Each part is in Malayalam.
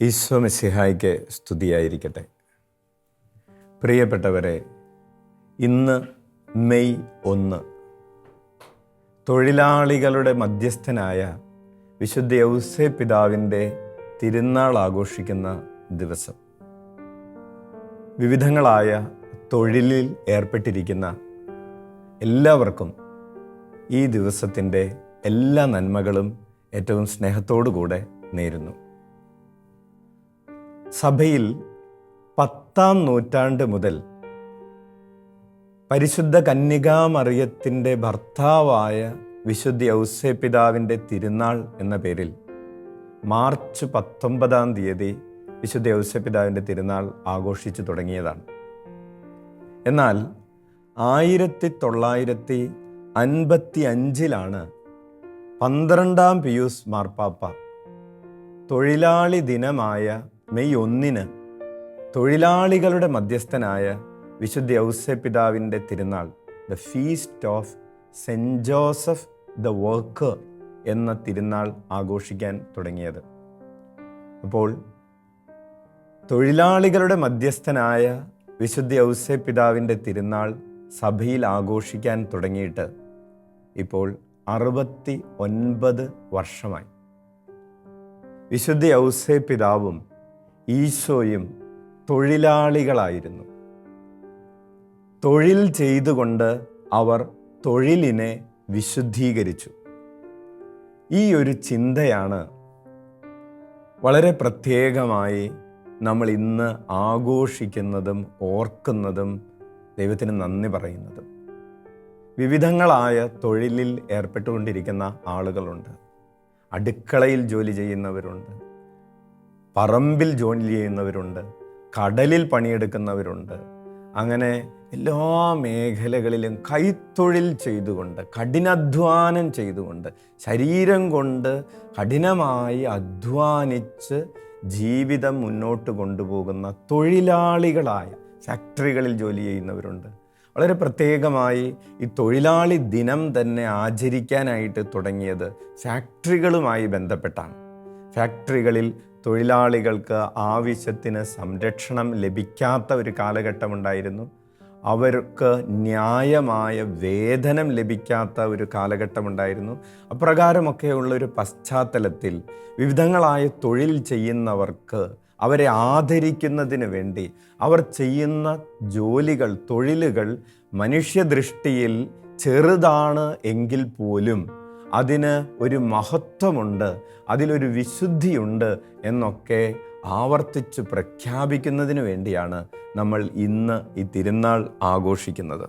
ഈശോ മിശിഹായ്ക്ക് സ്തുതിയായിരിക്കട്ടെ. പ്രിയപ്പെട്ടവരെ, ഇന്ന് മെയ് 1 തൊഴിലാളികളുടെ മധ്യസ്ഥനായ വിശുദ്ധ യൗസേപ്പ് പിതാവിൻ്റെ തിരുനാൾ ആഘോഷിക്കുന്ന ദിവസം. വിവിധങ്ങളായ തൊഴിലിൽ ഏർപ്പെട്ടിരിക്കുന്ന എല്ലാവർക്കും ഈ ദിവസത്തിൻ്റെ എല്ലാ നന്മകളും ഏറ്റവും സ്നേഹത്തോടുകൂടെ നേരുന്നു. സഭയിൽ 10-ാം നൂറ്റാണ്ട് മുതൽ പരിശുദ്ധ കന്യകാമറിയത്തിൻ്റെ ഭർത്താവായ വിശുദ്ധ യൗസേപ്പ് പിതാവിൻ്റെ തിരുനാൾ എന്ന പേരിൽ മാർച്ച് 19-ാം തീയതി വിശുദ്ധ യൗസേപ്പ് പിതാവിൻ്റെ തിരുനാൾ ആഘോഷിച്ചു തുടങ്ങിയതാണ്. എന്നാൽ 1955 12-ാം പിയൂസ് മാർപ്പാപ്പ തൊഴിലാളി ദിനമായ മെയ് 1 തൊഴിലാളികളുടെ മധ്യസ്ഥനായ വിശുദ്ധ യൗസേപ്പ് പിതാവിൻ്റെ തിരുനാൾ, the feast of saint Joseph the worker എന്ന തിരുനാൾ ആഘോഷിക്കാൻ തുടങ്ങിയത്. അപ്പോൾ തൊഴിലാളികളുടെ മധ്യസ്ഥനായ വിശുദ്ധ യൗസേപ്പ് പിതാവിൻ്റെ തിരുനാൾ സഭയിൽ ആഘോഷിക്കാൻ തുടങ്ങിയിട്ട് ഇപ്പോൾ 69 വർഷമായി. വിശുദ്ധ യൗസേപ്പ് പിതാവും ഈശോയും തൊഴിലാളികളായിരുന്നു. തൊഴിൽ ചെയ്തുകൊണ്ട് അവർ തൊഴിലിനെ വിശുദ്ധീകരിച്ചു. ഈ ഒരു ചിന്തയാണ് വളരെ പ്രത്യേകമായി നമ്മൾ ഇന്ന് ആഘോഷിക്കുന്നതും ഓർക്കുന്നതും ദൈവത്തിന് നന്ദി പറയുന്നതും. വിവിധങ്ങളായ തൊഴിലിൽ ഏർപ്പെട്ടുകൊണ്ടിരിക്കുന്ന ആളുകളുണ്ട്. അടുക്കളയിൽ ജോലി ചെയ്യുന്നവരുണ്ട്, പറമ്പിൽ ജോലി ചെയ്യുന്നവരുണ്ട്, കടലിൽ പണിയെടുക്കുന്നവരുണ്ട്. അങ്ങനെ എല്ലാ മേഖലകളിലും കൈത്തൊഴിൽ ചെയ്തുകൊണ്ട്, കഠിനാധ്വാനം ചെയ്തുകൊണ്ട്, ശരീരം കൊണ്ട് കഠിനമായി അധ്വാനിച്ച് ജീവിതം മുന്നോട്ട് കൊണ്ടുപോകുന്ന തൊഴിലാളികളായ ഫാക്ടറികളിൽ ജോലി ചെയ്യുന്നവരുണ്ട്. വളരെ പ്രത്യേകമായി ഈ തൊഴിലാളി ദിനം തന്നെ ആചരിക്കാനായിട്ട് തുടങ്ങിയത് ഫാക്ടറികളുമായി ബന്ധപ്പെട്ടാണ്. ഫാക്ടറികളിൽ തൊഴിലാളികൾക്ക് ആവശ്യത്തിന് സംരക്ഷണം ലഭിക്കാത്ത ഒരു കാലഘട്ടമുണ്ടായിരുന്നു. അവർക്ക് ന്യായമായ വേതനം ലഭിക്കാത്ത ഒരു കാലഘട്ടമുണ്ടായിരുന്നു. അപ്രകാരമൊക്കെയുള്ള ഒരു പശ്ചാത്തലത്തിൽ വിവിധങ്ങളായ തൊഴിൽ ചെയ്യുന്നവർക്ക് അവരെ ആദരിക്കുന്നതിന് വേണ്ടി അവർ ചെയ്യുന്ന ജോലികൾ, തൊഴിലുകൾ മനുഷ്യദൃഷ്ടിയിൽ ചെറുതാണ് എങ്കിൽ പോലും അതിന് ഒരു മഹത്വമുണ്ട്, അതിലൊരു വിശുദ്ധിയുണ്ട് എന്നൊക്കെ ആവർത്തിച്ച് പ്രഖ്യാപിക്കുന്നതിന് വേണ്ടിയാണ് നമ്മൾ ഇന്ന് ഈ തിരുനാൾ ആഘോഷിക്കുന്നത്.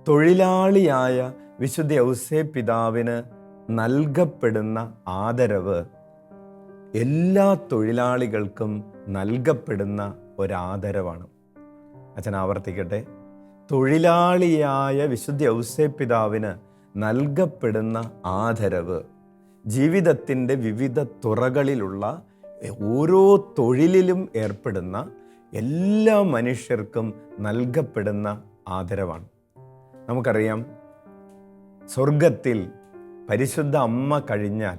തൊഴിലാളിയായ വിശുദ്ധ യൗസേപ്പ് പിതാവിന് നൽകപ്പെടുന്ന ആദരവ് എല്ലാ തൊഴിലാളികൾക്കും നൽകപ്പെടുന്ന ഒരാദരവാണ്. അച്ഛൻ ആവർത്തിക്കട്ടെ. തൊഴിലാളിയായ വിശുദ്ധ യൗസേപ്പ് പിതാവിന് നൽകപ്പെടുന്ന ആദരവ് ജീവിതത്തിൻ്റെ വിവിധ തുറകളിലുള്ള ഓരോ തൊഴിലിലും ഏർപ്പെടുന്ന എല്ലാ മനുഷ്യർക്കും നൽകപ്പെടുന്ന ആദരവാണ്. നമുക്കറിയാം, സ്വർഗത്തിൽ പരിശുദ്ധ അമ്മ കഴിഞ്ഞാൽ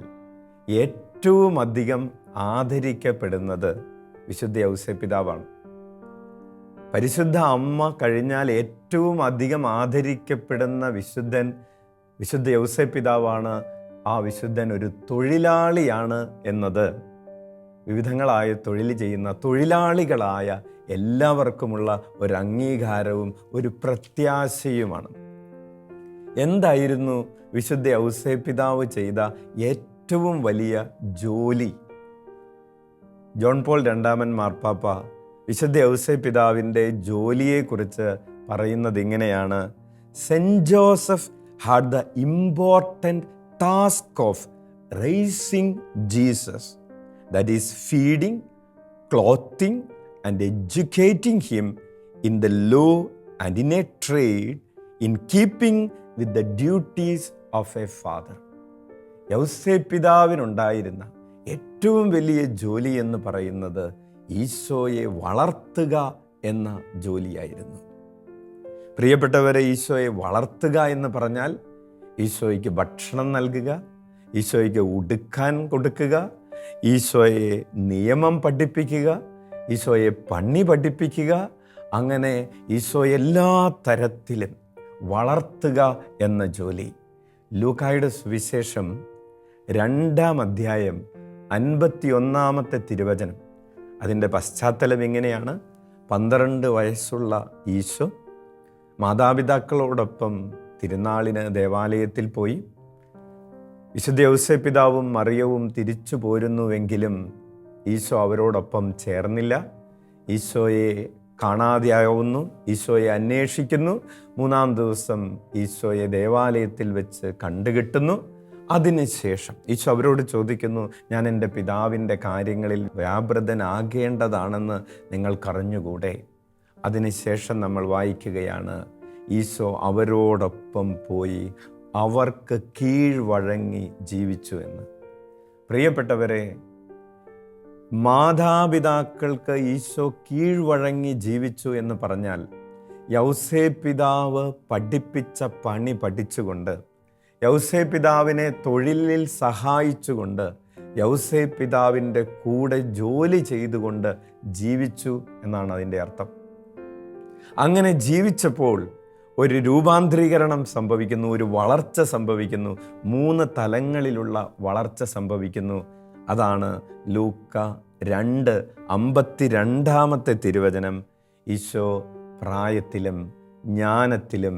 ഏറ്റവും അധികം ആദരിക്കപ്പെടുന്നത് വിശുദ്ധ യൗസേപ്പ് പിതാവാണ്. പരിശുദ്ധ അമ്മ കഴിഞ്ഞാൽ ഏറ്റവും അധികം ആദരിക്കപ്പെടുന്ന വിശുദ്ധ യൗസേപ്പ് പിതാവാണ്. ആ വിശുദ്ധൻ ഒരു തൊഴിലാളിയാണ് എന്നത് വിവിധങ്ങളായ തൊഴിൽ ചെയ്യുന്ന തൊഴിലാളികളായ എല്ലാവർക്കുമുള്ള ഒരു അംഗീകാരവും ഒരു പ്രത്യാശയുമാണ്. എന്തായിരുന്നു വിശുദ്ധ യൗസേപ്പ് പിതാവ് ചെയ്ത ഏറ്റവും വലിയ ജോലി? ജോൺ പോൾ 2 മാർപ്പാപ്പ വിശുദ്ധ യൗസേപ്പ് പിതാവിൻ്റെ ജോലിയെക്കുറിച്ച് പറയുന്നത് ഇങ്ങനെയാണ്: saint Joseph had the important task of raising Jesus, that is feeding, clothing and educating him in the law and in a trade, in keeping with the duties of a father. യൗസേപ്പ് പിതാവിനുണ്ടായിരുന്ന ഏറ്റവും വലിയ ജോലി എന്ന് പറയുന്നത് ഈശോയെ വളർത്തുക എന്ന ജോലിയായിരുന്നു. പ്രിയപ്പെട്ടവരെ, ഈശോയെ വളർത്തുക എന്ന് പറഞ്ഞാൽ ഈശോയ്ക്ക് ഭക്ഷണം നൽകുക, ഈശോയ്ക്ക് ഉടുക്കാൻ കൊടുക്കുക, ഈശോയെ നിയമം പഠിപ്പിക്കുക, ഈശോയെ പണി പഠിപ്പിക്കുക, അങ്ങനെ ഈശോ എല്ലാ തരത്തിലും വളർത്തുക എന്ന ജോലി. ലൂക്കായുടെ സുവിശേഷം 2-ാം അധ്യായം 51-ാമത്തെ തിരുവചനം, അതിൻ്റെ പശ്ചാത്തലം ഇങ്ങനെയാണ്. 12 വയസ്സുള്ള ഈശോ മാതാപിതാക്കളോടൊപ്പം തിരുനാളിന് ദേവാലയത്തിൽ പോയി. വിശുദ്ധ യൗസേപ്പിതാവും മറിയവും തിരിച്ചു പോരുന്നുവെങ്കിലും ഈശോ അവരോടൊപ്പം ചേർന്നില്ല. ഈശോയെ കാണാതെയാവുന്നു, ഈശോയെ അന്വേഷിക്കുന്നു. 3-ാം ദിവസം ഈശോയെ ദേവാലയത്തിൽ വെച്ച് കണ്ടുകിട്ടുന്നു. അതിനുശേഷം ഈശോ അവരോട് ചോദിക്കുന്നു, ഞാൻ എൻ്റെ പിതാവിൻ്റെ കാര്യങ്ങളിൽ വ്യാപൃതനാകേണ്ടതാണെന്ന് നിങ്ങൾക്കറിഞ്ഞുകൂടെ? അതിനുശേഷം നമ്മൾ വായിക്കുകയാണ്, ഈശോ അവരോടൊപ്പം പോയി അവർക്ക് കീഴ്വഴങ്ങി ജീവിച്ചു എന്ന്. പ്രിയപ്പെട്ടവരെ, മാതാപിതാക്കൾക്ക് ഈശോ കീഴ്വഴങ്ങി ജീവിച്ചു എന്ന് പറഞ്ഞാൽ യൗസേപ്പിതാവ് പഠിപ്പിച്ച പണി പഠിച്ചുകൊണ്ട്, യൗസേപ്പിതാവിനെ തൊഴിലിൽ സഹായിച്ചുകൊണ്ട്, യൗസേപ്പിതാവിൻ്റെ കൂടെ ജോലി ചെയ്തുകൊണ്ട് ജീവിച്ചു എന്നാണ് അതിൻ്റെ അർത്ഥം. അങ്ങനെ ജീവിച്ചപ്പോൾ ഒരു രൂപാന്തരീകരണം സംഭവിക്കുന്നു, ഒരു വളർച്ച സംഭവിക്കുന്നു, 3 തലങ്ങളിലുള്ള വളർച്ച സംഭവിക്കുന്നു. അതാണ് ലൂക്ക 2:52 തിരുവചനം. ഈശോ പ്രായത്തിലും ജ്ഞാനത്തിലും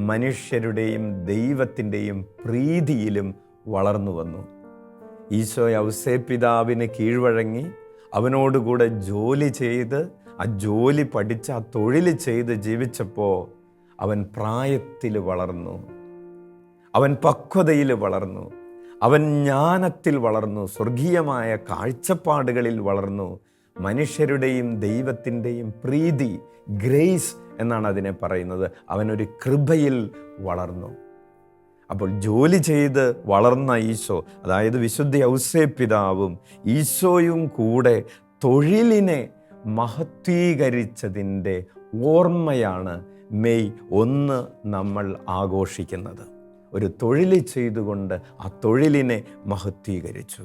മനുഷ്യരുടെയും ദൈവത്തിൻ്റെയും പ്രീതിയിലും വളർന്നു വന്നു. ഈശോ യൗസേപ്പിതാവിന് കീഴ്വഴങ്ങി അവനോടുകൂടെ ജോലി ചെയ്ത്, ആ ജോലി പഠിച്ച്, ആ തൊഴിൽ ചെയ്ത് ജീവിച്ചപ്പോൾ അവൻ പ്രായത്തിൽ വളർന്നു, അവൻ പക്വതയിൽ വളർന്നു, അവൻ ജ്ഞാനത്തിൽ വളർന്നു, സ്വർഗീയമായ കാഴ്ചപ്പാടുകളിൽ വളർന്നു. മനുഷ്യരുടെയും ദൈവത്തിൻ്റെയും പ്രീതി, ഗ്രേസ് എന്നാണ് അതിനെ പറയുന്നത്. അവനൊരു കൃപയിൽ വളർന്നു. അപ്പോൾ ജോലി ചെയ്ത് വളർന്ന ഈശോ, അതായത് വിശുദ്ധ യൗസേപ്പിതാവും ഈശോയും കൂടെ തൊഴിലിനെ മഹത്വീകരിച്ചതിൻ്റെ ഓർമ്മയാണ് മെയ് 1 നമ്മൾ ആഘോഷിക്കുന്നത്. ഒരു തൊഴിൽ ചെയ്തുകൊണ്ട് ആ തൊഴിലിനെ മഹത്വീകരിച്ചു.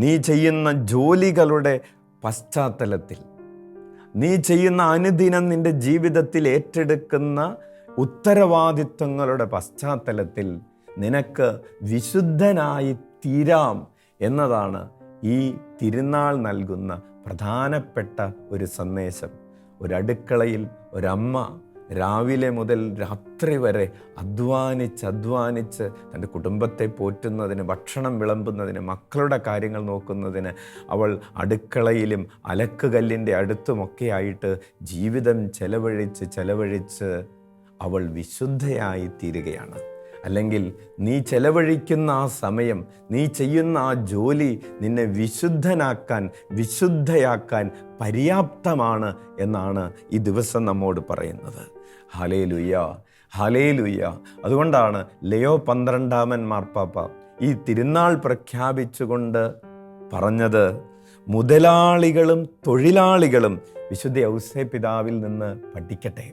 നീ ചെയ്യുന്ന ജോലികളുടെ പശ്ചാത്തലത്തിൽ, നീ ചെയ്യുന്ന അനുദിനം നിൻ്റെ ജീവിതത്തിൽ ഏറ്റെടുക്കുന്ന ഉത്തരവാദിത്വങ്ങളുടെ പശ്ചാത്തലത്തിൽ നിനക്ക് വിശുദ്ധനായി തീരാം എന്നതാണ് ഈ തിരുനാൾ നൽകുന്ന പ്രധാനപ്പെട്ട ഒരു സന്ദേശം. ഒരടുക്കളയിൽ ഒരമ്മ രാവിലെ മുതൽ രാത്രി വരെ അധ്വാനിച്ച് തൻ്റെ കുടുംബത്തെ പോറ്റുന്നതിന്, ഭക്ഷണം വിളമ്പുന്നതിന്, മക്കളുടെ കാര്യങ്ങൾ നോക്കുന്നതിന് അവൾ അടുക്കളയിലും അലക്കുകല്ലിൻ്റെ അടുത്തുമൊക്കെ ആയിട്ട് ജീവിതം ചെലവഴിച്ച് അവൾ വിശുദ്ധയായി തീരുകയാണ്. അല്ലെങ്കിൽ നീ ചെലവഴിക്കുന്ന ആ സമയം, നീ ചെയ്യുന്ന ആ ജോലി നിന്നെ വിശുദ്ധയാക്കാൻ പര്യാപ്തമാണ് എന്നാണ് ഈ ദിവസം നമ്മോട് പറയുന്നത്. Hallelujah, hallelujah. അതുകൊണ്ടാണ് ലയോ 12 മാർപ്പാപ്പ ഈ തിരുനാൾ പ്രഖ്യാപിച്ചുകൊണ്ട് പറഞ്ഞത്, മുതലാളികളും തൊഴിലാളികളും വിശുദ്ധ യൗസേപ്പിതാവിൽ നിന്ന് പഠിക്കട്ടെ.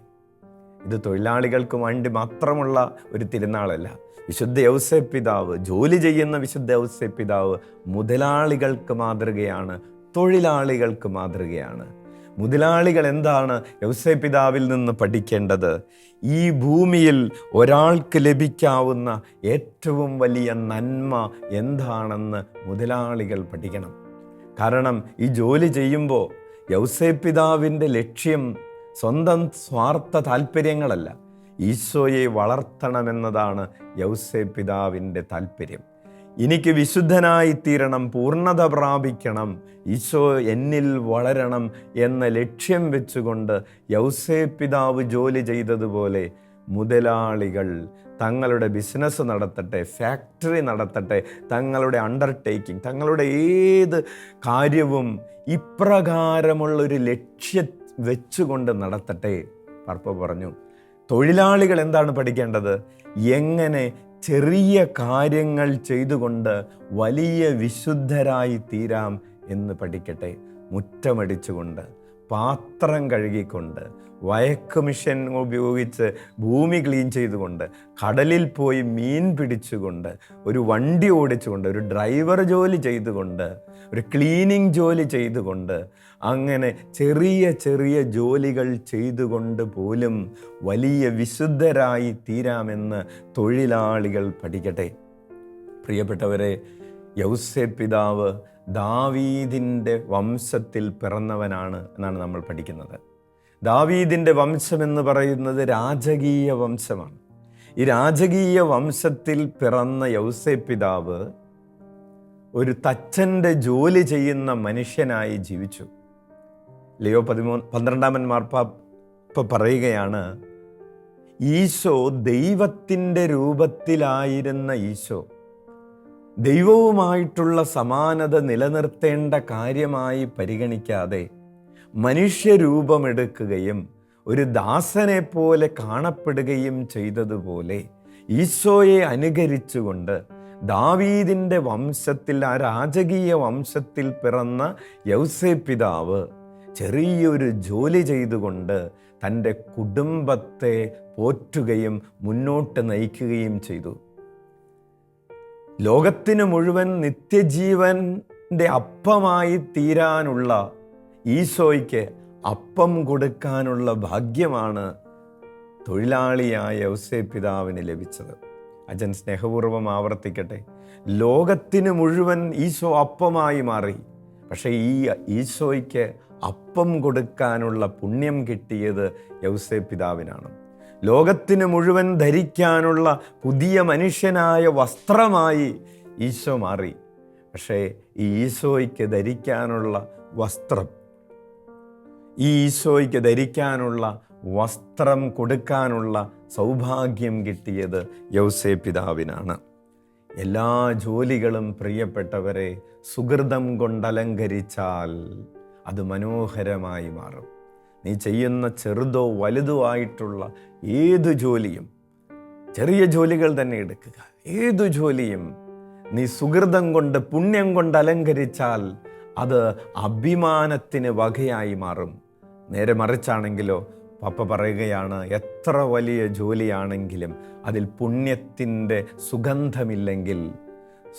ഇത് തൊഴിലാളികൾക്ക് വേണ്ടി മാത്രമുള്ള ഒരു തിരുനാളല്ല. വിശുദ്ധ യൗസേപ്പിതാവ്, ജോലി ചെയ്യുന്ന വിശുദ്ധ യൗസേപ്പിതാവ് മുതലാളികൾക്ക് മാതൃകയാണ്, തൊഴിലാളികൾക്ക് മാതൃകയാണ്. മുതലാളികൾ എന്താണ് യൗസേപ്പിതാവിൽ നിന്ന് പഠിക്കേണ്ടത്? ഈ ഭൂമിയിൽ ഒരാൾക്ക് ലഭിക്കാവുന്ന ഏറ്റവും വലിയ നന്മ എന്താണെന്ന് മുതലാളികൾ പഠിക്കണം. കാരണം ഈ ജോലി ചെയ്യുമ്പോൾ യൗസേപ്പിതാവിൻ്റെ ലക്ഷ്യം സ്വന്തം സ്വാർത്ഥ താല്പര്യങ്ങളല്ല, ഈശോയെ വളർത്തണമെന്നതാണ് യൗസേപ്പിതാവിൻ്റെ താല്പര്യം. എനിക്ക് വിശുദ്ധനായി തീരണം, പൂർണ്ണത പ്രാപിക്കണം, ഈശോ എന്നിൽ വളരണം എന്ന ലക്ഷ്യം വെച്ചുകൊണ്ട് യൗസേപ്പിതാവ് ജോലി ചെയ്തതുപോലെ മുതലാളികൾ തങ്ങളുടെ ബിസിനസ് നടത്തട്ടെ, ഫാക്ടറി നടത്തട്ടെ, തങ്ങളുടെ അണ്ടർടേക്കിംഗ്, തങ്ങളുടെ ഏത് കാര്യവും ഇപ്രകാരമുള്ളൊരു ലക്ഷ്യം വെച്ചുകൊണ്ട് നടത്തട്ടെ. പാപ്പ പറഞ്ഞു, തൊഴിലാളികൾ എന്താണ് പഠിക്കേണ്ടത്? എങ്ങനെ ചെറിയ കാര്യങ്ങൾ ചെയ്തുകൊണ്ട് വലിയ വിശുദ്ധരായി തീരാം എന്ന് പഠിക്കട്ടെ. മുറ്റമടിച്ചുകൊണ്ട്, പാത്രം കഴുകിക്കൊണ്ട്, വയക്ക് മിഷൻ ഉപയോഗിച്ച് ഭൂമി ക്ലീൻ ചെയ്തുകൊണ്ട്, കടലിൽ പോയി മീൻ പിടിച്ചുകൊണ്ട്, ഒരു വണ്ടി ഓടിച്ചുകൊണ്ട്, ഒരു ഡ്രൈവർ ജോലി ചെയ്തുകൊണ്ട്, ഒരു ക്ലീനിങ് ജോലി ചെയ്തുകൊണ്ട്, അങ്ങനെ ചെറിയ ചെറിയ ജോലികൾ ചെയ്തുകൊണ്ട് പോലും വലിയ വിശുദ്ധരായി തീരാമെന്ന് തൊഴിലാളികൾ പഠിക്കട്ടെ. പ്രിയപ്പെട്ടവരെ, യൗസേപ്പ് പിതാവ് ദാവീദിൻ്റെ വംശത്തിൽ പിറന്നവനാണ് എന്നാണ് നമ്മൾ പഠിക്കുന്നത്. ദാവീദിൻ്റെ വംശമെന്ന് പറയുന്നത് രാജകീയ വംശമാണ്. ഈ രാജകീയ വംശത്തിൽ പിറന്ന യൗസേപ്പ് പിതാവ് ഒരു തച്ചൻ്റെ ജോലി ചെയ്യുന്ന മനുഷ്യനായി ജീവിച്ചു. ലിയോ 12 മാർപ്പാപ്പ പറയുകയാണ്, ഈശോ ദൈവത്തിൻ്റെ രൂപത്തിലായിരുന്ന ഈശോ ദൈവവുമായിട്ടുള്ള സമാനത നിലനിർത്തേണ്ട കാര്യമായി പരിഗണിക്കാതെ മനുഷ്യരൂപമെടുക്കുകയും ഒരു ദാസനെ പോലെ കാണപ്പെടുകയും ചെയ്തതുപോലെ ഈശോയെ അനുകരിച്ചുകൊണ്ട് ദാവീദിൻ്റെ വംശത്തിൽ, ആ രാജകീയ വംശത്തിൽ പിറന്ന യൗസേപ്പ് പിതാവ് ചെറിയൊരു ജോലി ചെയ്തുകൊണ്ട് തൻ്റെ കുടുംബത്തെ പോറ്റുകയും മുന്നോട്ട് നയിക്കുകയും ചെയ്തു. ലോകത്തിന് മുഴുവൻ നിത്യജീവൻ്റെ അപ്പമായി തീരാനുള്ള ഈശോയ്ക്ക് അപ്പം കൊടുക്കാനുള്ള ഭാഗ്യമാണ് തൊഴിലാളിയായ യൗസേപ്പ് പിതാവിന് ലഭിച്ചത്. അച്ഛൻ സ്നേഹപൂർവ്വം ആവർത്തിക്കട്ടെ, ലോകത്തിന് മുഴുവൻ ഈശോ അപ്പമായി മാറി. പക്ഷേ ഈ ഈശോയ്ക്ക് അപ്പം കൊടുക്കാനുള്ള പുണ്യം കിട്ടിയത് യൗസേപ്പ് പിതാവിനാണ്. ലോകത്തിന് മുഴുവൻ ധരിക്കാനുള്ള പുതിയ മനുഷ്യനായ വസ്ത്രമായി ഈശോ മാറി. പക്ഷേ ഈ ഈശോയ്ക്ക് ധരിക്കാനുള്ള വസ്ത്രം, ഈ ഈശോയ്ക്ക് ധരിക്കാനുള്ള വസ്ത്രം കൊടുക്കാനുള്ള സൗഭാഗ്യം കിട്ടിയത് യൗസേപ്പ് പിതാവിനാണ്. എല്ലാ ജോലികളും പ്രിയപ്പെട്ടവരെ സുഹൃതം കൊണ്ടലങ്കരിച്ചാൽ അത് മനോഹരമായി മാറും. നീ ചെയ്യുന്ന ചെറുതോ വലുതോ ആയിട്ടുള്ള ഏതു ജോലിയും, ചെറിയ ജോലികൾ തന്നെ എടുക്കുക, ഏതു ജോലിയും നീ സുഹൃതം കൊണ്ട്, പുണ്യം കൊണ്ട് അലങ്കരിച്ചാൽ അത് അഭിമാനത്തിന് വകയായി മാറും. നേരെ മറിച്ചാണെങ്കിലോ, പപ്പ പറയുകയാണ്, എത്ര വലിയ ജോലിയാണെങ്കിലും അതിൽ പുണ്യത്തിൻ്റെ സുഗന്ധമില്ലെങ്കിൽ,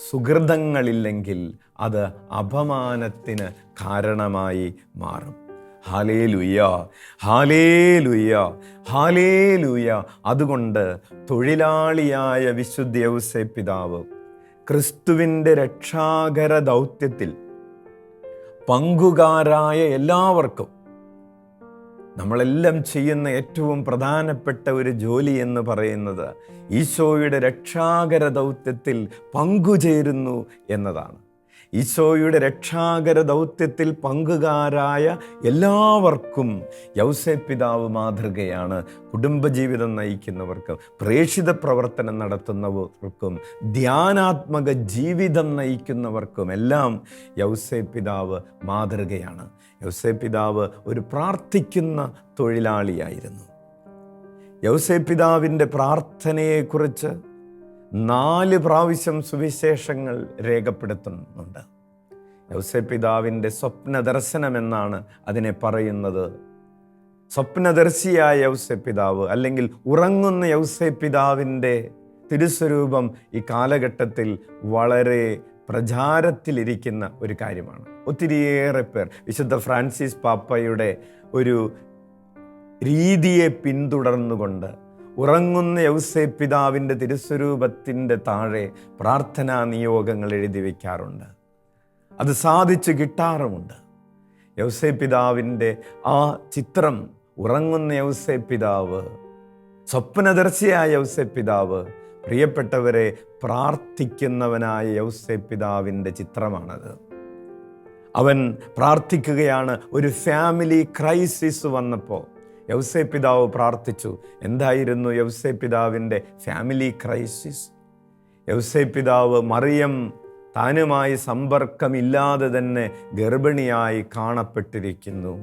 സുഹൃതങ്ങളില്ലെങ്കിൽ അത് അപമാനത്തിന് കാരണമായി മാറും. Hallelujah, hallelujah, hallelujah. അതുകൊണ്ട് തൊഴിലാളിയായ വിശുദ്ധ യൗസേപ്പ് പിതാവ് ക്രിസ്തുവിൻ്റെ രക്ഷാകര ദൗത്യത്തിൽ പങ്കുകാരായ എല്ലാവർക്കും, നമ്മളെല്ലാം ചെയ്യുന്ന ഏറ്റവും പ്രധാനപ്പെട്ട ഒരു ജോലി എന്ന് പറയുന്നത് ഈശോയുടെ രക്ഷാകര ദൗത്യത്തിൽ പങ്കുചേരുന്നു എന്നതാണ്. ഈശോയുടെ രക്ഷാകര ദൗത്യത്തിൽ പങ്കുകാരായ എല്ലാവർക്കും യൗസേപ്പ് പിതാവ് മാതൃകയാണ്. കുടുംബജീവിതം നയിക്കുന്നവർക്കും, പ്രേക്ഷിത പ്രവർത്തനം നടത്തുന്നവർക്കും, ധ്യാനാത്മക ജീവിതം നയിക്കുന്നവർക്കും എല്ലാം യൗസേപ്പ് പിതാവ് മാതൃകയാണ്. യൗസേപ്പ് പിതാവ് ഒരു പ്രാർത്ഥിക്കുന്ന തൊഴിലാളിയായിരുന്നു. യൗസേപ്പ് പിതാവിൻ്റെ പ്രാർത്ഥനയെക്കുറിച്ച് 4 പ്രാവശ്യം സുവിശേഷങ്ങൾ രേഖപ്പെടുത്തുന്നുണ്ട്. യൗസേപ്പ് പിതാവിൻ്റെ സ്വപ്ന ദർശനമെന്നാണ് അതിനെ പറയുന്നത്. സ്വപ്നദർശിയായ യൗസേപ്പ് പിതാവ്, അല്ലെങ്കിൽ ഉറങ്ങുന്ന യൗസേപ്പ് പിതാവിൻ്റെ തിരുസ്വരൂപം ഈ കാലഘട്ടത്തിൽ വളരെ പ്രചാരത്തിലിരിക്കുന്ന ഒരു കാര്യമാണ്. ഒത്തിരിയേറെ പേർ വിശുദ്ധ ഫ്രാൻസിസ് പാപ്പയുടെ ഒരു രീതിയെ പിന്തുടർന്നുകൊണ്ട് ഉറങ്ങുന്ന യൗസേപ്പ് പിതാവിൻ്റെ തിരുസ്വരൂപത്തിൻ്റെ താഴെ പ്രാർത്ഥനാ നിയോഗങ്ങൾ എഴുതി വയ്ക്കാറുണ്ട്. അത് സാധിച്ചു കിട്ടാറുമുണ്ട്. യൗസേപ്പ് പിതാവിൻ്റെ ആ ചിത്രം, ഉറങ്ങുന്ന യൗസേപ്പ് പിതാവ്, സ്വപ്നദർശിയായ യൗസേപ്പ് പിതാവ്, പ്രിയപ്പെട്ടവരെ, പ്രാർത്ഥിക്കുന്നവനായ യൗസേപ്പ് പിതാവിൻ്റെ ചിത്രമാണത്. അവൻ പ്രാർത്ഥിക്കുകയാണ്. ഒരു ഫാമിലി ക്രൈസിസ് വന്നപ്പോൾ യൗസേപ്പ് പിതാവ് പ്രാർത്ഥിച്ചു. എന്തായിരുന്നു യൗസേപ്പ് പിതാവിൻ്റെ ഫാമിലി ക്രൈസിസ്? യൗസേപ്പ് പിതാവ് മറിയം താനുമായി സമ്പർക്കമില്ലാതെ തന്നെ ഗർഭിണിയായി കാണപ്പെട്ടിരിക്കുന്നു.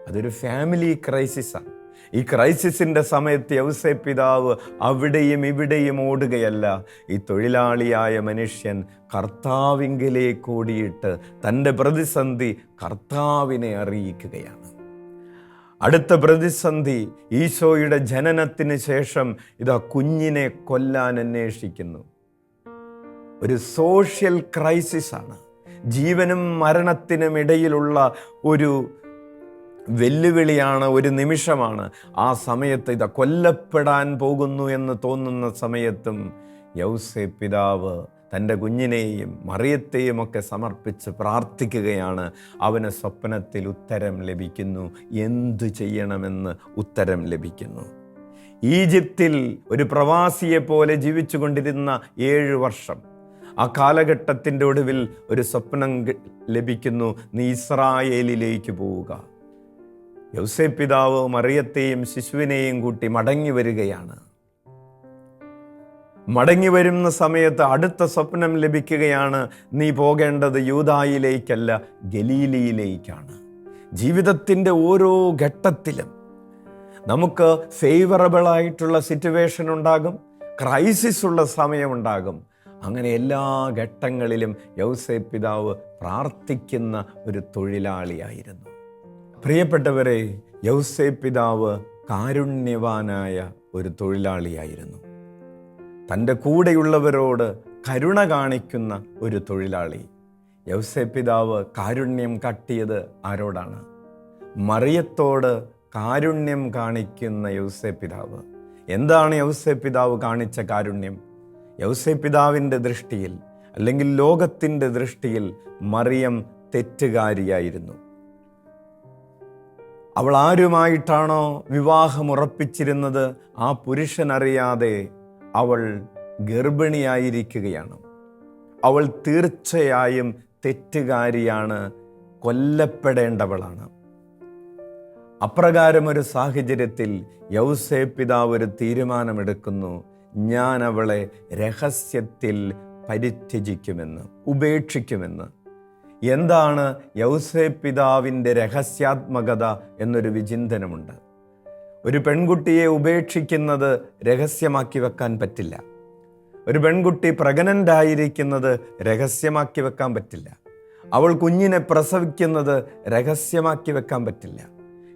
അതൊരു ഫാമിലി ക്രൈസിസാണ്. ഈ ക്രൈസിസിൻ്റെ സമയത്ത് യൗസേപ്പ് പിതാവ് അവിടെയും ഇവിടെയും ഓടുകയല്ല. ഈ തൊഴിലാളിയായ മനുഷ്യൻ കർത്താവിങ്കലേക്ക് ഓടിയിട്ട് തൻ്റെ പ്രതിസന്ധി കർത്താവിനെ അറിയിക്കുകയാണ്. അടുത്ത പ്രതിസന്ധി, ഈശോയുടെ ജനനത്തിന് ശേഷം ഇതാ കുഞ്ഞിനെ കൊല്ലാൻ അന്വേഷിക്കുന്നു. ഒരു സോഷ്യൽ ക്രൈസിസ് ആണ്. ജീവനും മരണത്തിനും ഇടയിലുള്ള ഒരു വെല്ലുവിളിയാണ്, ഒരു നിമിഷമാണ്. ആ സമയത്ത് ഇതാ കൊല്ലപ്പെടാൻ പോകുന്നു എന്ന് തോന്നുന്ന സമയത്തും യൗസേപ്പ് പിതാവ് തൻ്റെ കുഞ്ഞിനെയും മറിയത്തെയും ഒക്കെ സമർപ്പിച്ച് പ്രാർത്ഥിക്കുകയാണ്. അവന് സ്വപ്നത്തിൽ ഉത്തരം ലഭിക്കുന്നു. എന്തു ചെയ്യണമെന്ന് ഉത്തരം ലഭിക്കുന്നു. ഈജിപ്തിൽ ഒരു പ്രവാസിയെ പോലെ ജീവിച്ചു കൊണ്ടിരുന്ന 7 വർഷം, ആ കാലഘട്ടത്തിൻ്റെ ഒടുവിൽ ഒരു സ്വപ്നം ലഭിക്കുന്നു. നീ ഇസ്രായേലിലേക്ക് പോവുക. യൗസേപ്പ് പിതാവ് മറിയത്തെയും ശിശുവിനെയും കൂട്ടി മടങ്ങി വരികയാണ്. മടങ്ങി വരുന്ന സമയത്ത് അടുത്ത സ്വപ്നം ലഭിക്കുകയാണ്. നീ പോകേണ്ടത് യൂദായിലേക്കല്ല, ഗലീലയിലേക്കാണ്. ജീവിതത്തിൻ്റെ ഓരോ ഘട്ടത്തിലും നമുക്ക് ഫേവറബിളായിട്ടുള്ള സിറ്റുവേഷൻ ഉണ്ടാകും, ക്രൈസിസ് ഉള്ള സമയമുണ്ടാകും. അങ്ങനെ എല്ലാ ഘട്ടങ്ങളിലും യൗസേപ്പ് പിതാവ് പ്രാർത്ഥിക്കുന്ന ഒരു തൊഴിലാളിയായിരുന്നു. പ്രിയപ്പെട്ടവരെ, യൗസേപ്പ് പിതാവ് കാരുണ്യവാനായ ഒരു തൊഴിലാളിയായിരുന്നു. തൻ്റെ കൂടെയുള്ളവരോട് കരുണ കാണിക്കുന്ന ഒരു തൊഴിലാളി. യൗസേപ്പ് പിതാവ് കാരുണ്യം കാട്ടിയത് ആരോടാണ്? മറിയത്തോട് കാരുണ്യം കാണിക്കുന്ന യൗസേപ്പ് പിതാവ്. എന്താണ് യൗസേപ്പ് പിതാവ് കാണിച്ച കാരുണ്യം? യൗസേപ്പ് പിതാവിൻ്റെ ദൃഷ്ടിയിൽ, അല്ലെങ്കിൽ ലോകത്തിൻ്റെ ദൃഷ്ടിയിൽ, മറിയം തെറ്റുകാരിയായിരുന്നു. അവൾ ആരുമായിട്ടാണോ വിവാഹമുറപ്പിച്ചിരുന്നത്, ആ പുരുഷനറിയാതെ അവൾ ഗർഭിണിയായിരിക്കുകയാണ്. അവൾ തീർച്ചയായും തെറ്റുകാരിയാണ്, കൊല്ലപ്പെടേണ്ടവളാണ്. അപ്രകാരം ഒരു സാഹചര്യത്തിൽ യൗസേപ്പ് പിതാവ് ഒരു തീരുമാനമെടുക്കുന്നു. ഞാൻ അവളെ രഹസ്യത്തിൽ പരിത്യജിക്കുമെന്ന്, ഉപേക്ഷിക്കുമെന്ന്. എന്താണ് യൗസേപ്പ് പിതാവിൻ്റെ രഹസ്യാത്മകത എന്നൊരു വിചിന്തനമുണ്ട്. ഒരു പെൺകുട്ടിയെ ഉപേക്ഷിക്കുന്നത് രഹസ്യമാക്കി വെക്കാൻ പറ്റില്ല. ഒരു പെൺകുട്ടി പ്രഗ്നൻ്റ് ആയിരിക്കുന്നത് രഹസ്യമാക്കി വെക്കാൻ പറ്റില്ല. അവൾ കുഞ്ഞിനെ പ്രസവിക്കുന്നത് രഹസ്യമാക്കി വെക്കാൻ പറ്റില്ല.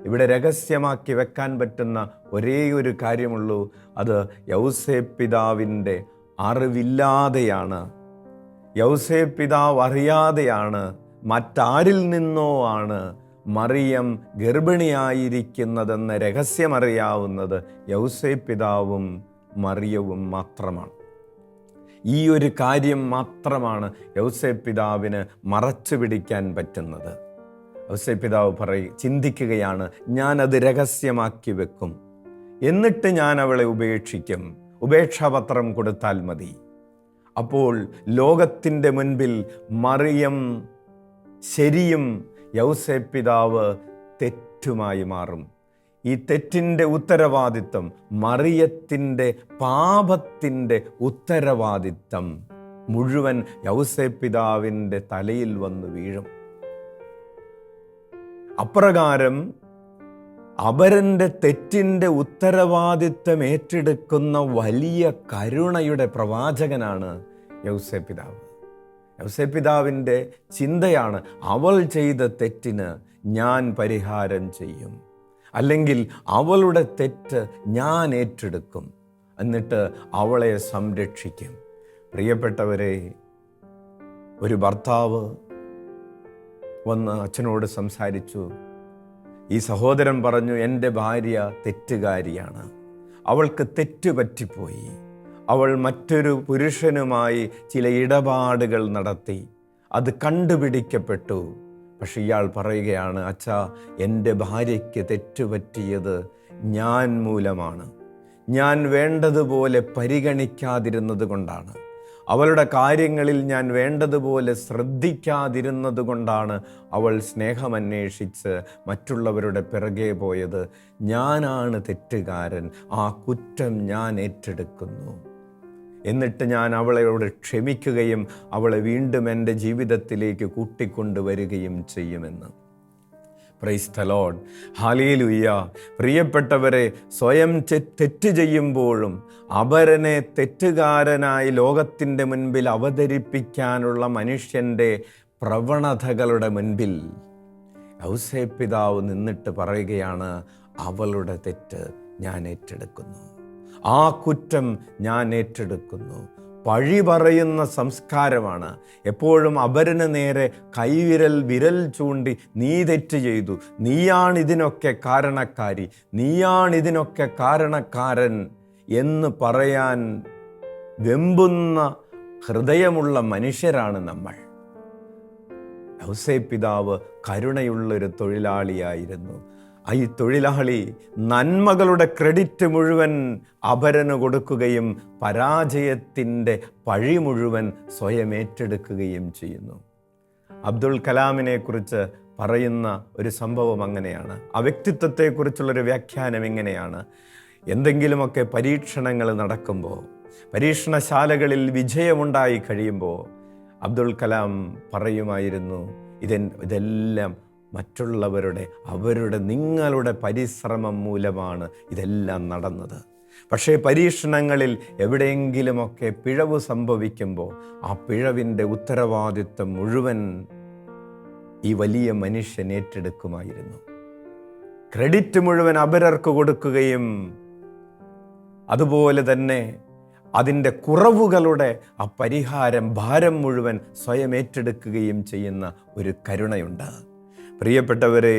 ഇവിടെ രഹസ്യമാക്കി വെക്കാൻ പറ്റുന്ന ഒരേ ഒരു കാര്യമുള്ളൂ, അത് യൗസേപ്പ് പിതാവിൻ്റെ അറിവില്ലാതെയാണ്. യൗസേപ്പ് പിതാവ് അറിയാതെയാണ്, മറ്റാരിൽ നിന്നോ ആണ് മറിയം ഗർഭിണിയായിരിക്കുന്നതെന്ന രഹസ്യമറിയാവുന്നത് യൗസേപ്പ് പിതാവും മറിയവും മാത്രമാണ്. ഈ ഒരു കാര്യം മാത്രമാണ് യൗസേപ്പ് പിതാവിന് മറച്ചു പിടിക്കാൻ പറ്റുന്നത്. യൗസേപ്പ് പിതാവ് ചിന്തിക്കുകയാണ്, ഞാനത് രഹസ്യമാക്കി വെക്കും, എന്നിട്ട് ഞാൻ അവളെ ഉപേക്ഷിക്കും, ഉപേക്ഷാപത്രം കൊടുത്താൽ മതി. അപ്പോൾ ലോകത്തിൻ്റെ മുൻപിൽ മറിയം ശരിയും യൗസേപ്പ് പിതാവ് തെറ്റുമായി മാറും. ഈ തെറ്റിൻ്റെ ഉത്തരവാദിത്വം, മറിയത്തിൻ്റെ പാപത്തിൻ്റെ ഉത്തരവാദിത്വം മുഴുവൻ യൗസേപ്പ് പിതാവിൻ്റെ തലയിൽ വന്ന് വീഴും. അപ്രകാരം അപരൻ്റെ തെറ്റിൻ്റെ ഉത്തരവാദിത്വം ഏറ്റെടുക്കുന്ന വലിയ കരുണയുടെ പ്രവാചകനാണ് യൗസേപ്പ് പിതാവ്. യൗസേപ്പ് പിതാവിൻ്റെ ചിന്തയാണ്, അവൾ ചെയ്ത തെറ്റിന് ഞാൻ പരിഹാരം ചെയ്യും, അല്ലെങ്കിൽ അവളുടെ തെറ്റ് ഞാൻ ഏറ്റെടുക്കും, എന്നിട്ട് അവളെ സംരക്ഷിക്കും. പ്രിയപ്പെട്ടവരെ, ഒരു ഭർത്താവ് വന്ന് അച്ഛനോട് സംസാരിച്ചു. ഈ സഹോദരൻ പറഞ്ഞു, എൻ്റെ ഭാര്യ തെറ്റുകാരിയാണ്, അവൾക്ക് തെറ്റ് പറ്റിപ്പോയി, അവൾ മറ്റൊരു പുരുഷനുമായി ചില ഇടപാടുകൾ നടത്തി, അത് കണ്ടുപിടിക്കപ്പെട്ടു. പക്ഷെ ഇയാൾ പറയുകയാണ്, അച്ഛാ, എൻ്റെ ഭാര്യയ്ക്ക് തെറ്റുപറ്റിയത് ഞാൻ മൂലമാണ്, ഞാൻ വേണ്ടതുപോലെ പരിഗണിക്കാതിരുന്നത് കൊണ്ടാണ്, അവളുടെ കാര്യങ്ങളിൽ ഞാൻ വേണ്ടതുപോലെ ശ്രദ്ധിക്കാതിരുന്നത് കൊണ്ടാണ് അവൾ സ്നേഹമന്വേഷിച്ച് മറ്റുള്ളവരുടെ പിറകെ പോയത്. ഞാനാണ് തെറ്റുകാരൻ, ആ കുറ്റം ഞാൻ ഏറ്റെടുക്കുന്നു. എന്നിട്ട് ഞാൻ അവളോട് ക്ഷമിക്കുകയും അവളെ വീണ്ടും എൻ്റെ ജീവിതത്തിലേക്ക് കൂട്ടിക്കൊണ്ടുവരികയും ചെയ്യുമെന്ന്. Praise the Lord, hallelujah. പ്രിയപ്പെട്ടവരെ, സ്വയം തെറ്റ് ചെയ്യുമ്പോഴും അപരനെ തെറ്റുകാരനായി ലോകത്തിൻ്റെ മുൻപിൽ അവതരിപ്പിക്കാനുള്ള മനുഷ്യൻ്റെ പ്രവണതകളുടെ മുൻപിൽ യൗസേപ്പ് പിതാവ് നിന്നിട്ട് പറയുകയാണ്, അവളുടെ തെറ്റ് ഞാൻ ഏറ്റെടുക്കുന്നു, ആ കുറ്റം ഞാൻ ഏറ്റെടുക്കുന്നു. പഴി പറയുന്ന സംസ്കാരമാണ്. എപ്പോഴും അപരന് നേരെ വിരൽ ചൂണ്ടി നീ തെറ്റ് ചെയ്തു, നീയാണിതിനൊക്കെ കാരണക്കാരി, നീയാണിതിനൊക്കെ കാരണക്കാരൻ എന്ന് പറയാൻ വെമ്പുന്ന ഹൃദയമുള്ള മനുഷ്യരാണ് നമ്മൾ. യൗസേപ്പ് പിതാവ് കരുണയുള്ളൊരു തൊഴിലാളിയായിരുന്നു. ഈ തൊഴിലാളി നന്മകളുടെ ക്രെഡിറ്റ് മുഴുവൻ അപരന് കൊടുക്കുകയും പരാജയത്തിൻ്റെ പഴി മുഴുവൻ സ്വയം ഏറ്റെടുക്കുകയും ചെയ്യുന്നു. അബ്ദുൽ കലാമിനെ കുറിച്ച് പറയുന്ന ഒരു സംഭവം അങ്ങനെയാണ്. ആ വ്യക്തിത്വത്തെക്കുറിച്ചുള്ളൊരു വ്യാഖ്യാനം ഇങ്ങനെയാണ്: എന്തെങ്കിലുമൊക്കെ പരീക്ഷണങ്ങൾ നടക്കുമ്പോൾ, പരീക്ഷണശാലകളിൽ വിജയമുണ്ടായി കഴിയുമ്പോൾ അബ്ദുൽ കലാം പറയുമായിരുന്നു, ഇതെല്ലാം നിങ്ങളുടെ പരിശ്രമം മൂലമാണ് ഇതെല്ലാം നടന്നത്. പക്ഷേ പരീക്ഷണങ്ങളിൽ എവിടെയെങ്കിലുമൊക്കെ പിഴവ് സംഭവിക്കുമ്പോൾ ആ പിഴവിൻ്റെ ഉത്തരവാദിത്വം മുഴുവൻ ഈ വലിയ മനുഷ്യൻ ഏറ്റെടുക്കുമായിരുന്നു. ക്രെഡിറ്റ് മുഴുവൻ അപരർക്ക് കൊടുക്കുകയും അതുപോലെ തന്നെ അതിൻ്റെ കുറവുകളുടെ ആ ഭാരം മുഴുവൻ സ്വയം ഏറ്റെടുക്കുകയും ചെയ്യുന്ന ഒരു കരുണയുണ്ട്. പ്രിയപ്പെട്ടവരെ,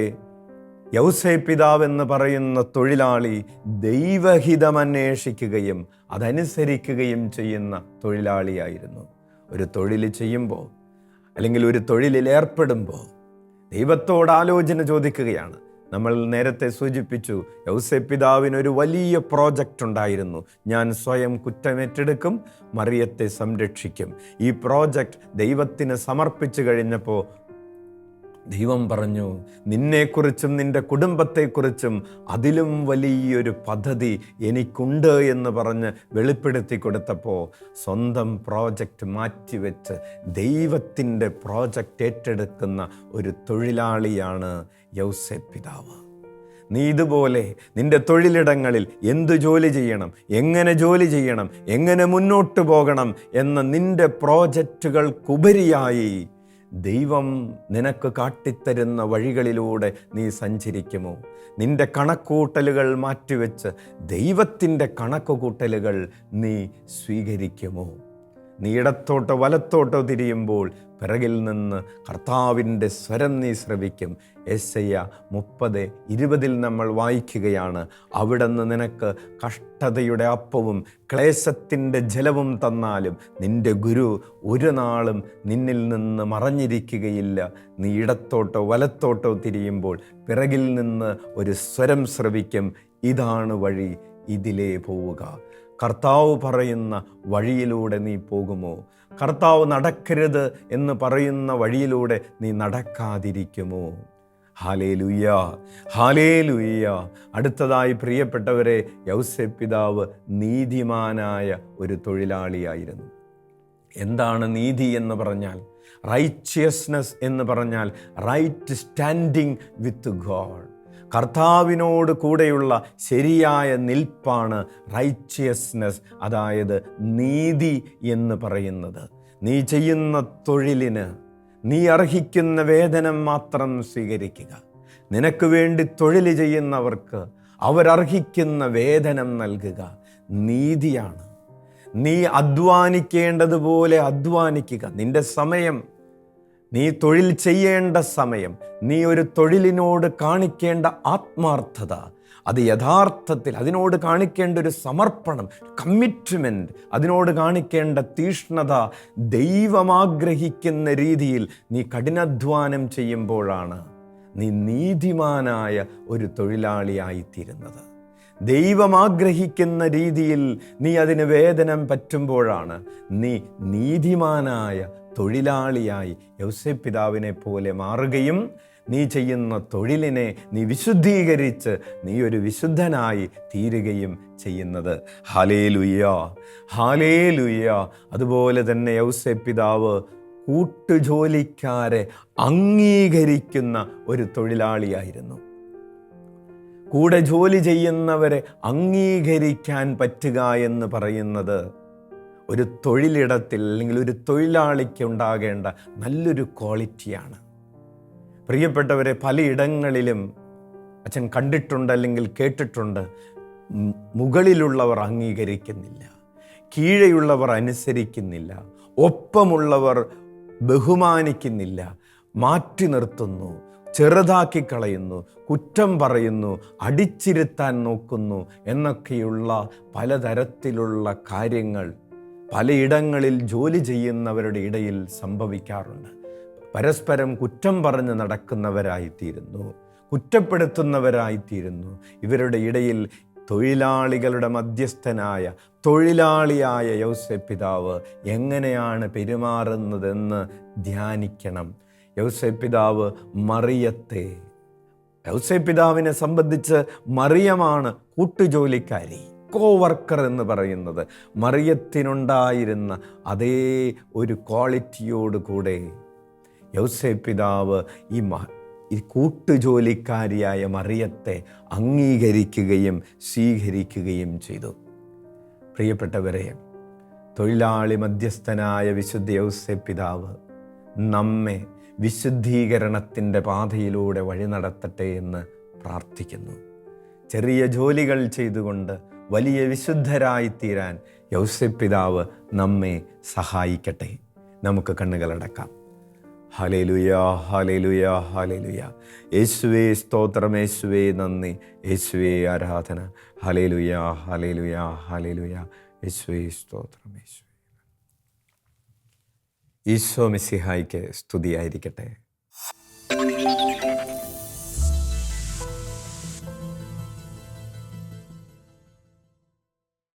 യൗസേപ്പ് പിതാവ് എന്ന് പറയുന്ന തൊഴിലാളി ദൈവഹിതമന്വേഷിക്കുകയും അതനുസരിക്കുകയും ചെയ്യുന്ന തൊഴിലാളിയായിരുന്നു. ഒരു തൊഴിൽ ചെയ്യുമ്പോൾ അല്ലെങ്കിൽ ഒരു തൊഴിലിൽ ഏർപ്പെടുമ്പോൾ ദൈവത്തോട് ആലോചന ചോദിക്കുകയാണ്. നമ്മൾ നേരത്തെ സൂചിപ്പിച്ചു, യൗസേപ്പ് പിതാവിനൊരു വലിയ പ്രോജക്റ്റ് ഉണ്ടായിരുന്നു. ഞാൻ സ്വയം കുറ്റമേറ്റെടുക്കും, മറിയത്തെ സംരക്ഷിക്കും. ഈ പ്രോജക്റ്റ് ദൈവത്തിന് സമർപ്പിച്ചു കഴിഞ്ഞപ്പോൾ ദൈവം പറഞ്ഞു, നിന്നെക്കുറിച്ചും നിൻ്റെ കുടുംബത്തെക്കുറിച്ചും അതിലും വലിയൊരു പദ്ധതി എനിക്കുണ്ട് എന്ന് പറഞ്ഞ് വെളിപ്പെടുത്തി കൊടുത്തപ്പോൾ സ്വന്തം പ്രോജക്റ്റ് മാറ്റിവെച്ച് ദൈവത്തിൻ്റെ പ്രോജക്റ്റ് ഏറ്റെടുക്കുന്ന ഒരു തൊഴിലാളിയാണ് യൗസേപ്പ് പിതാവ്. നീ ഇതുപോലെ നിൻ്റെ തൊഴിലിടങ്ങളിൽ എന്തു ജോലി ചെയ്യണം, എങ്ങനെ ജോലി ചെയ്യണം, എങ്ങനെ മുന്നോട്ട് പോകണം എന്ന നിൻ്റെ പ്രോജക്റ്റുകൾക്കുപരിയായി ദൈവം നിനക്ക് കാട്ടിത്തരുന്ന വഴികളിലൂടെ നീ സഞ്ചരിക്കുമോ? നിൻ്റെ കണക്കൂട്ടലുകൾ മാറ്റിവെച്ച് ദൈവത്തിൻ്റെ കണക്കുകൂട്ടലുകൾ നീ സ്വീകരിക്കുമോ? നീ ഇടത്തോട്ടോ വലത്തോട്ടോ തിരിയുമ്പോൾ പിറകിൽ നിന്ന് കർത്താവിൻ്റെ സ്വരം നീ ശ്രവിക്കും. യെശയ്യാ 30:20 നമ്മൾ വായിക്കുകയാണ്, അവിടുന്ന് നിനക്ക് കഷ്ടതയുടെ അപ്പവും ക്ലേശത്തിൻ്റെ ജലവും തന്നാലും നിൻ്റെ ഗുരു ഒരു നാളും നിന്നിൽ നിന്ന് മറഞ്ഞിരിക്കുകയില്ല. നീ ഇടത്തോട്ടോ വലത്തോട്ടോ തിരിയുമ്പോൾ പിറകിൽ നിന്ന് ഒരു സ്വരം ശ്രവിക്കും, ഇതാണ് വഴി, ഇതിലേ പോവുക. കർത്താവ് പറയുന്ന വഴിയിലൂടെ നീ പോകുമോ? കർത്താവ് നടക്കരുത് എന്ന് പറയുന്ന വഴിയിലൂടെ നീ നടക്കാതിരിക്കുമോ? Hallelujah, hallelujah. അടുത്തതായി പ്രിയപ്പെട്ടവരെ, യൗസേപ്പ് പിതാവ് നീതിമാനായ ഒരു തൊഴിലാളിയായിരുന്നു. എന്താണ് നീതി എന്ന് പറഞ്ഞാൽ? റൈച്ചിയസ്നെസ് എന്ന് പറഞ്ഞാൽ റൈറ്റ് സ്റ്റാൻഡിങ് വിത്ത് ഗോഡ്. കർത്താവിനോട് കൂടെയുള്ള ശരിയായ നിൽപ്പാണ് റൈച്ചിയസ്നെസ്, അതായത് നീതി എന്ന് പറയുന്നത്. നീ ചെയ്യുന്ന തൊഴിലിന് നീ അർഹിക്കുന്ന വേതനം മാത്രം സ്വീകരിക്കുക. നിനക്ക് വേണ്ടി തൊഴിൽ ചെയ്യുന്നവർക്ക് അവരർഹിക്കുന്ന വേതനം നൽകുക നീതിയാണ്. നീ അധ്വാനിക്കേണ്ടതുപോലെ അധ്വാനിക്കുക. നിന്റെ സമയം, നീ തൊഴിൽ ചെയ്യേണ്ട സമയം, നീ ഒരു തൊഴിലിനോട് കാണിക്കേണ്ട ആത്മാർത്ഥത, അത് യഥാർത്ഥത്തിൽ അതിനോട് കാണിക്കേണ്ട ഒരു സമർപ്പണം, കമ്മിറ്റ്മെൻറ്റ്, അതിനോട് കാണിക്കേണ്ട തീഷ്ണത ദൈവം ആഗ്രഹിക്കുന്ന രീതിയിൽ നീ കഠിനാധ്വാനം ചെയ്യുമ്പോഴാണ് നീ നീതിമാനായ ഒരു തൊഴിലാളിയായിത്തീരുന്നത്. ദൈവം ആഗ്രഹിക്കുന്ന രീതിയിൽ നീ അതിന് വേതനം പറ്റുമ്പോഴാണ് നീ നീതിമാനായ തൊഴിലാളിയായി യൗസേപ്പ് പിതാവിനെ പോലെ മാറുകയും നീ ചെയ്യുന്ന തൊഴിലിനെ നീ വിശുദ്ധീകരിച്ച് നീ ഒരു വിശുദ്ധനായി തീരുകയും ചെയ്യുന്നത്. Hallelujah, hallelujah. അതുപോലെ തന്നെ യൗസേപ്പ് പിതാവ് കൂട്ടുജോലിക്കാരെ അംഗീകരിക്കുന്ന ഒരു തൊഴിലാളിയായിരുന്നു. കൂടെ ജോലി ചെയ്യുന്നവരെ അംഗീകരിക്കാൻ പറ്റുക എന്ന് പറയുന്നത് ഒരു തൊഴിലിടത്തിൽ അല്ലെങ്കിൽ ഒരു തൊഴിലാളിക്ക് ഉണ്ടാകേണ്ട നല്ലൊരു ക്വാളിറ്റിയാണ്. പ്രിയപ്പെട്ടവരെ, പലയിടങ്ങളിലും അച്ഛൻ കണ്ടിട്ടുണ്ട്, അല്ലെങ്കിൽ കേട്ടിട്ടുണ്ട്, മുകളിലുള്ളവർ അംഗീകരിക്കുന്നില്ല, കീഴെയുള്ളവർ അനുസരിക്കുന്നില്ല, ഒപ്പമുള്ളവർ ബഹുമാനിക്കുന്നില്ല, മാറ്റി നിർത്തുന്നു, ചെറുതാക്കി കളയുന്നു, കുറ്റം പറയുന്നു, അടിച്ചിരുത്താൻ നോക്കുന്നു എന്നൊക്കെയുള്ള പലതരത്തിലുള്ള കാര്യങ്ങൾ പലയിടങ്ങളിൽ ജോലി ചെയ്യുന്നവരുടെ ഇടയിൽ സംഭവിക്കാറുണ്ട്. പരസ്പരം കുറ്റം പറഞ്ഞ് നടക്കുന്നവരായിത്തീരുന്നു, കുറ്റപ്പെടുത്തുന്നവരായിത്തീരുന്നു. ഇവരുടെ ഇടയിൽ തൊഴിലാളികളുടെ മധ്യസ്ഥനായ തൊഴിലാളിയായ യൗസേപ്പ് പിതാവ് എങ്ങനെയാണ് പെരുമാറുന്നതെന്ന് ധ്യാനിക്കണം. യൗസേപ്പ് പിതാവ് യൗസേപ്പ് പിതാവിനെ സംബന്ധിച്ച് മറിയമാണ് കൂട്ടുജോലിക്കാരി, കോവർക്കർ എന്ന് പറയുന്നത്. മറിയത്തിനുണ്ടായിരുന്ന അതേ ഒരു ക്വാളിറ്റിയോട് കൂടെ യൗസേപ്പ് പിതാവ് ഈ കൂട്ടുജോലിക്കാരിയായ മറിയത്തെ അംഗീകരിക്കുകയും സ്വീകരിക്കുകയും ചെയ്തു. പ്രിയപ്പെട്ടവരെ, തൊഴിലാളി മധ്യസ്ഥനായ വിശുദ്ധ യൗസേപ്പ് പിതാവ് നമ്മെ വിശുദ്ധീകരണത്തിൻ്റെ പാതയിലൂടെ വഴി നടത്തട്ടെ എന്ന് പ്രാർത്ഥിക്കുന്നു. ചെറിയ ജോലികൾ ചെയ്തുകൊണ്ട് വലിയ വിശുദ്ധരായിത്തീരാൻ യൗസേപ്പ് പിതാവ് നമ്മെ സഹായിക്കട്ടെ. നമുക്ക് കണ്ണുകളടക്കാം. Hallelujah, hallelujah, hallelujah. യേശുവേ സ്തോത്രം, യേശുവേ നന്ദി, യേശുവേ ആരാധന. Hallelujah, hallelujah, hallelujah. യേശുവേ സ്തോത്രം, യേശുവേ. ഈശോ മിശിഹായ്ക്ക് സ്തുതിയായിരിക്കട്ടെ.